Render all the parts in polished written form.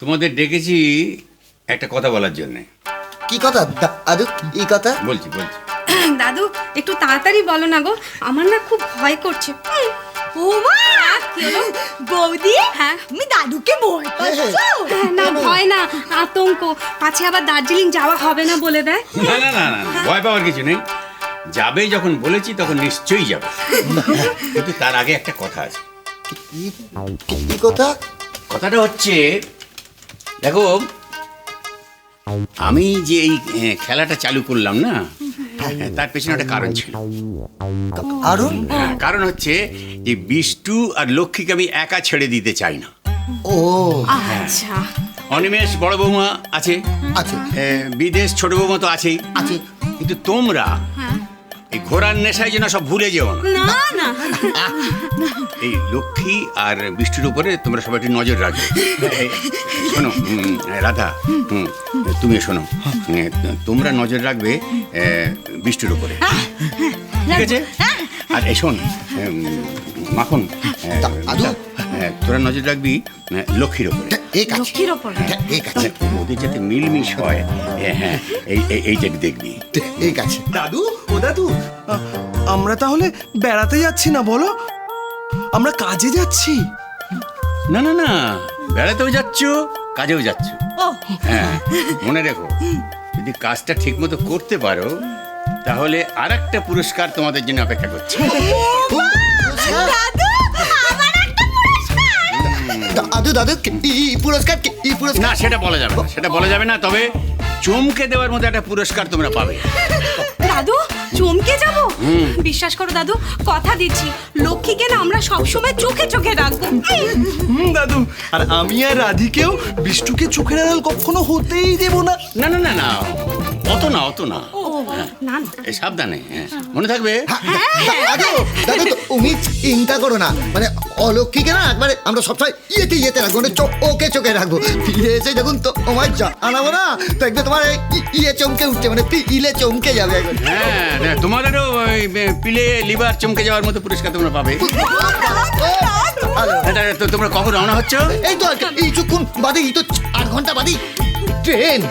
তোমাদের ডেকেছি একটা কথা বলার জন্য। কি কথা দাদু? এই কথা বলছি। দাদু একটু তাড়াতাড়ি বলো না গো, আমার না খুব ভয় করছে। বৌদি, হ্যাঁ তুমি দাদুকে ভয় পাচ্ছো? না ভয় না, আতঙ্ক, পাছে আবার দার্জিলিং যাওয়া হবে না বলে দেয়। না, ভয় পাওয়ার কিছু নেই। যাবে যখন বলেছি তখন নিশ্চয়ই যাবে, কিন্তু তার আগে একটা কথা আছে। কি কথা? কথাটা হচ্ছে, দেখো আমি যে এই খেলাটা চালু করলাম না, তার পেছনে একটা কারণ ছিল। কারণ হচ্ছে যে বিষ্টু আর লক্ষ্মীকে আমি একা ছেড়ে দিতে চাই না। ও আচ্ছা, অনিমেষ বড় বৌমা আছে, আছে বিদেশ ছোট বৌমা তো আছেই আছে, কিন্তু তোমরা এই ঘোড়ার নেশায় যেন সব ভুলে যেও না। না এই লক্ষ্মী আর বৃষ্টির উপরে তোমরা সবাই একটু নজর রাখবে। শোনো রাধা, তুমি শোনো, তোমরা নজর রাখবে বৃষ্টির উপরে, ঠিক আছে? আর শোন মাখন, তোরা নজর রাখবি লক্ষ্মীর উপরে। লক্ষ্মীর ওপর ওদের যাতে মিলমিশ হয়, হ্যাঁ এইটা দেখবি। ঠিক আছে দাদু, ও দাদু, আমরা তাহলে বেড়াতে যাচ্ছি না বলো, আমরা কাজে যাচ্ছি। না, বেড়াতেও যাচ্ছ, কাজেও যাচ্ছ। হ্যাঁ, মনে রেখো, যদি কাজটা ঠিক মতো করতে পারো তাহলে আর একটা পুরস্কার তোমাদের জন্য অপেক্ষা করছে। দাদু পুরস্কার না, সেটা বলা যাবে না, তবে চমকে দেওয়ার মতো একটা পুরস্কার তোমরা পাবে। দাদু চমকে যাব? বিশ্বাস করো দাদু, কথা দিচ্ছি লক্ষ্মীকে না আমরা সবসময় চোখে চোখে রাখবো। দাদু, আর আমি আর রাধিকেও বিষ্টুকে চোখের আড়াল কখনো হতেই দেব না। না, অত না। না এই সাবধানে, মনে থাকবে। দাদু তুমি চিন্তা করো না, মানে অলক্ষীকে না একবারে আমরা সবসময় ইয়েতে রাখবো, মানে চোখে রাখবো। ফিরে এসে যখন তোমার জানাবো না, তো একদম তোমার ইয়ে চমকে উঠছে, মানে পিলে চমকে যাবে একবার। হ্যাঁ, তোমাদেরও পিলে লিভার চমকে যাওয়ার মতো পুরস্কার তোমরা পাবে। তো তোমরা কখন রওনা হচ্ছ? এই তো এইটুকুন বাদে, এই তো 8 ঘন্টা বাদে ট্রেন।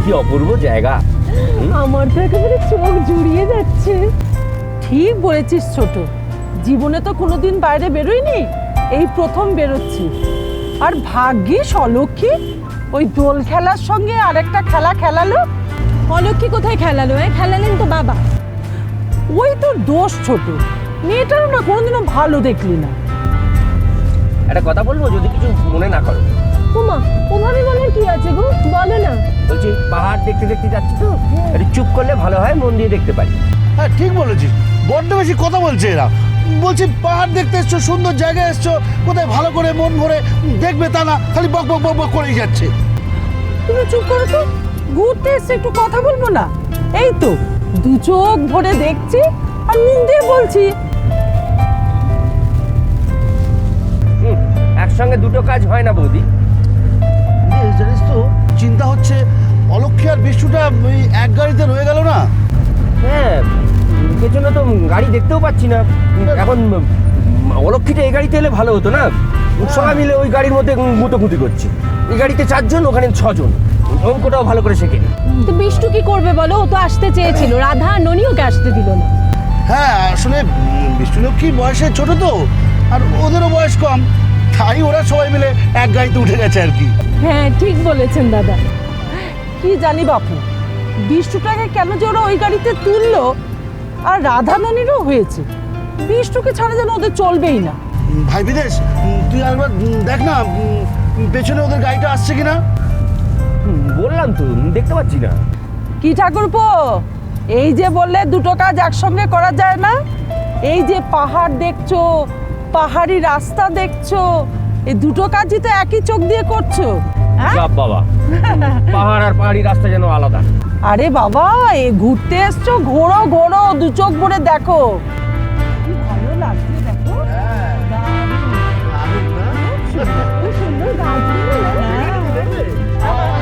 কি অপূর্ব জায়গা! আমার তো একেবারে চোখ জুড়িয়ে যাচ্ছে। ঠিক বলেছিস ছোট, জীবনে তো কোনোদিন বাইরে বেরোইনি, এই প্রথম বেরোচ্ছি। আর ভাগ্যিস অলক্ষী ওই দোল খেলার সঙ্গে আরেকটা খেলা খেলালো। অলক্ষী কোথায় খেলালো? খেলালেন তো বাবা। ওই তোর দোষ ছোট, মেয়েটারও না কোনোদিনও ভালো দেখলি না। একটা কথা বলবো, যদি কিছু মনে না করো। ওমা, ওভাবে বলার কি আছে গো, বলো না। বলছি পাহাড় দেখতে দেখতে যাচ্ছি তো, একটু চুপ করলে ভালো হয়, মন দিয়ে দেখতে পারি। হ্যাঁ ঠিক বলেছিস, বড্ড বেশি কথা বলছে এরা। বলছি পাহাড় দেখতে এসছো, সুন্দর জায়গায় এসছো, কোথায় ভালো করে মন ভরে দেখবে তা না, খালি বক বক বক বক করেই যাচ্ছে। তুমি চুপ করো তো, ঘুরতে এসে একটু কথা বলবো না? এই তো 2 চোখ ভরে দেখছি আর মুখ দিয়ে বলছি। একসঙ্গে দুটো কাজ হয় না বৌদি। পেছনে তো গাড়ি দেখতেও পাচ্ছি না। এখন অলক্ষীটা এই গাড়িতে এলে ভালো হতো না? সবাই মিলে ওই গাড়ির মধ্যে গুটোগুটি করছে। এই গাড়িতে 4 জন, ওখানে 6 জন। অঙ্কটাও ভালো করে শেখেনি। তো বিষ্টু কি করবে বলো? ও তো আসতে চেয়েছিল, রাধা আর ননি ওকে আসতে দিল না। হ্যাঁ আসলে বিষ্ণুলক্ষ্মী বয়সে ছোট তো, আর ওদেরও বয়স কম, তাই ওরা সবাই মিলে এক গাড়িতে উঠে গেছে আর কি। হ্যাঁ ঠিক বলেছেন দাদা। কি জানি বাপু, বিষ্টুটাকে কেন যে ওরা ওই গাড়িতে তুললো, আর রাধা ননিরও হয়েছে। বিষ্টুকে ছাড়া যেন ওদের চলবেই না। ভাই বিদেশ, তুই একবার দেখ না পেছনে ওদের গাড়িটা আসছে কিনা। বললাম তো, দেখতে পাচ্ছি না। কি ঠাকুরপো, এই যে বললে দুটো কাজ একসঙ্গে করা যায় না? এই যে পাহাড় দেখছো, পাহাড়ি রাস্তা দেখছো, এই দুটো কাজই তো একই চোখ দিয়ে করছো। হ্যাঁ? সব বাবা, পাহাড় আর পাহাড়ি রাস্তা যেন আলাদা। আরে বাবা, এই ঘুরতে এসছো, ঘোরো ঘোরো, দু চোখ ভরে দেখো। কি ভালো লাগছে দেখো। কি সুন্দর গাছগুলো না?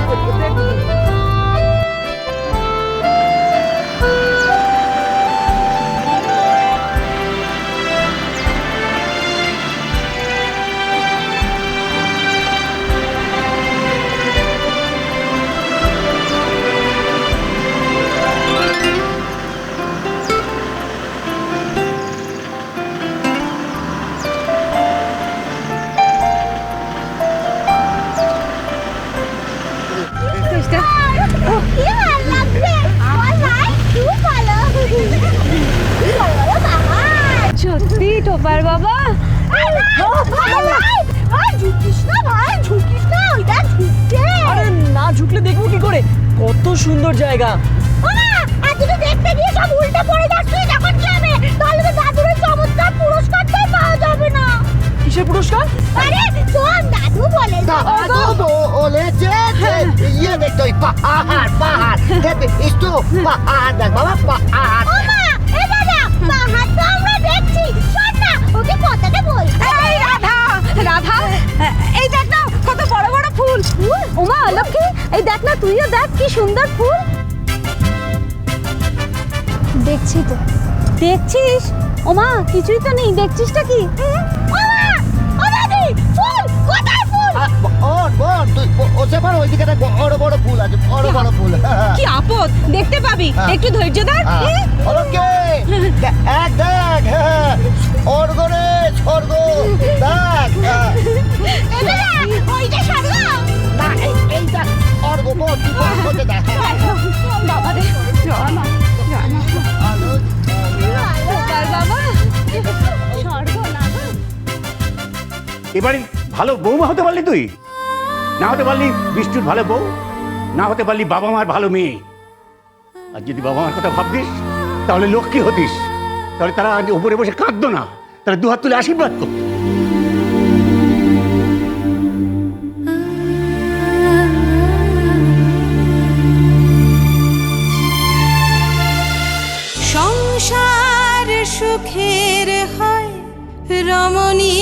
কি ভালো লাগছে আমার ভাই, খুব ভালো। বড় বড় পাহাড়। সত্যি টোপার বাবা, ভাই ঝুঁকিস না, ভাই ঝুঁকিস না, ওইটা ঝুঁকছে। আরে না ঝুঁকলে দেখবো কি করে? কত সুন্দর জায়গা। ওমা, এতটা দেখতে গিয়ে সব উল্টে পড়ে যাচ্ছে, যখন কি হবে? তাহলে তো দাদুর ওই চমৎকার পুরস্কারটাই পাওয়া যাবে না। কিসের পুরস্কার? আরে তোর দাদু বলেছে। দাদু বলেছে যে ইয়ে দেখতে, ওই পাহাড় পাহাড় দেখবে, একটু পাহাড় দেখ বাবা, পাহাড়। ওমা, এ দাদা, পাহাড় তো আমরা দেখছি, শোন না ওকে কথাটা বল। এই রাধা, রাধা, এই দেখ না কত বড় বড় ফুল। ওমা লক্ষ্মী, এই দেখ না, তুইও দেখ কি সুন্দর ফুল। দেখছি তো। দেখছিস? ওমা কিছুই তো নেই, দেখছিসটা কি? ওমা, ও দাদি, ফুল, কোথায় ফুল? বল তুই ওসে পার, ওইদিকে দেখ বড় বড় ফুল আছে, বড় বড় ফুল। কি আপদ, দেখতে পাবি, একটু ধৈর্য ধর। ওকে দেখ দেখ, স্বর্গ রে স্বর্গ, দেখ। এ দাদা, ওইটা স্বর্গ? না এইটা স্বর্গ, বল তুই বলতে দেখ। বাবা রে, জয় মা, জয় মা। টোপার বাবা, স্বর্গ না গো। এবারে ভালো বৌমা হতে পারলি তুই, না হতে পারলি বিষ্ণুর ভালো বউ, না হতে পারলি বাবা মার ভালো মেয়ে। আর যদি বাবা মার কথা ভাবতিস তাহলে লক্ষ্মী হতিস, তাহলে তারা উপরে বসে কাঁদতো না, তারা দুহাত তুলে আশীর্বাদ করতো। সংসার সুখের হয় রমণী